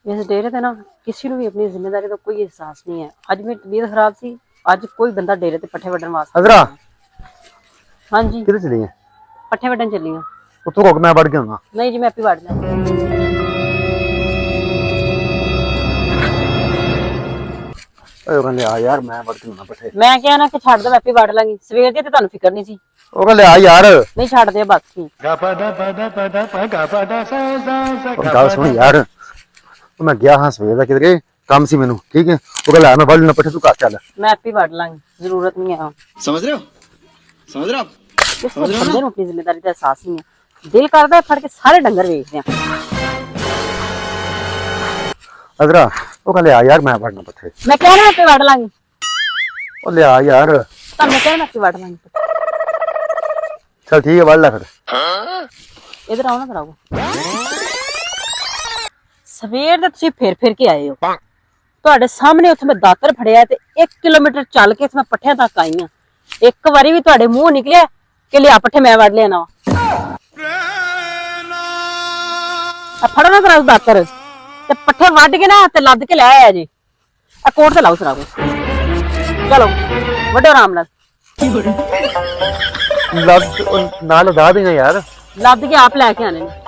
इस डेरे ते ना किसी ਨੂੰ ਵੀ ਆਪਣੀ ਜ਼ਿੰਮੇਵਾਰੀ ਦਾ ਕੋਈ ਅਹਿਸਾਸ ਨਹੀਂ ਹੈ। ਅੱਜ ਮੇਰੀ ਤਬੀਅਤ ਖਰਾਬ ਸੀ, ਅੱਜ ਕੋਈ ਬੰਦਾ ਡੇਰੇ ਤੇ ਪੱਠੇ ਵੱਢਣ ਵਾਸਤੇ हजरा ਹਾਂਜੀ किधर चली है? ਪੱਠੇ ਵੱਢਣ ਚੱਲੀ ਹਾਂ। तो रुक मैं बढ़ गया हूँ। ਨਹੀਂ ਜੀ ਮੈਂ ਆਪੇ ਵੱਢ ਲਾਂ। ले आ यार मैं बढ़ गया पट्ठे। ਮੈਂ ਕਿਹਾ ਨਾ ਕਿ ਛੱਡ ਦੋ, ਮੈਂ ਆਪੇ ਵੱਢ ਲਾਂਗੀ। ਸਵੇਰ ਦੀ ਤੇ ਤੁਹਾਨੂੰ ਫਿਕਰ ਨਹੀਂ ਸੀ। ले आ यार। ਨਹੀਂ ਛੱਡ ਦੇ ਬਸ ਠੀਕ। गल सुन यार, तो मैं गया हाँ सवेर का किधर काम सी मैनू, ठीक है? ले मैं बढ़ लेना पट्ठे, तू घर चल। ਮੈਂ ਆਪੇ ਵੱਢ ਲਾਂਗੀ, ਜ਼ਰੂਰਤ ਨਹੀਂ ਹੈ। समझ रहे हो? समझ रहे हो आप? ਇਸ ਬੰਦੇ ਨੂੰ ਆਪਣੀ ਜ਼ਿੰਮੇਵਾਰੀ ਦਾ ਅਹਿਸਾਸ ਨਹੀਂ ਹੈ। ਦਿਲ ਕਰਦਾ ਫੜ ਕੇ ਸਾਰੇ ਡੰਗਰ ਵੇਚਦੇ ਆ। हजरा ले आ यार मैं बढ़ना पट्ठे। ਮੈਂ ਕਿਹਾ ਨਾ ਆਪੇ ਵੱਢ ਲਾਂਗੀ। ले आ यार। ਤੁਹਾਨੂੰ ਕਿਹਾ ਨਾ ਆਪੇ ਵੱਢ ਲਾਂਗੀ। चल ठीक है बढ़ ला फिर। ਇਧਰ ਆਓ ਨਾ ਕਰਾਓ। ਸਵੇਰ ਦੇ ਤੁਸੀਂ ਫਿਰ ਕੇ ਆਏ ਹੋ। ਤੁਹਾਡੇ ਸਾਹਮਣੇ ਉੱਥੇ ਮੈਂ ਦਾਤਰ ਫੜਿਆ ਤੇ 1 ਕਿਲੋਮੀਟਰ ਚੱਲ ਕੇ ਮੈਂ ਪੱਠਿਆਂ ਤੱਕ ਆਈ ਆ। ਇੱਕ ਵਾਰੀ ਵੀ ਤੁਹਾਡੇ ਮੂੰਹ ਨਿਕਲਿਆ ਕਿ ਲਿਆ ਪੱਠੇ ਮੈਂ ਵੱਢ ਲਿਆ ਨਾ। ਫੜੋ ਨਾ ਕਰਾਓ ਦਾਤਰ ਤੇ ਪੱਠੇ ਵੱਢ ਕੇ ਨਾ ਤੇ ਲੱਦ ਕੇ ਲੈ ਆਇਆ ਜੀ। ਆ ਕੋਟ ਤੇ ਲਾਓ ਸਰਾਓ। ਚਲੋ ਵੱਡੋ ਆਰਾਮ ਨਾਲ। लद ना लदा देंगे यार। ਲੱਦ ਕੇ ਆਪ ਲੈ ਕੇ ਆਣੇ ਨੇ।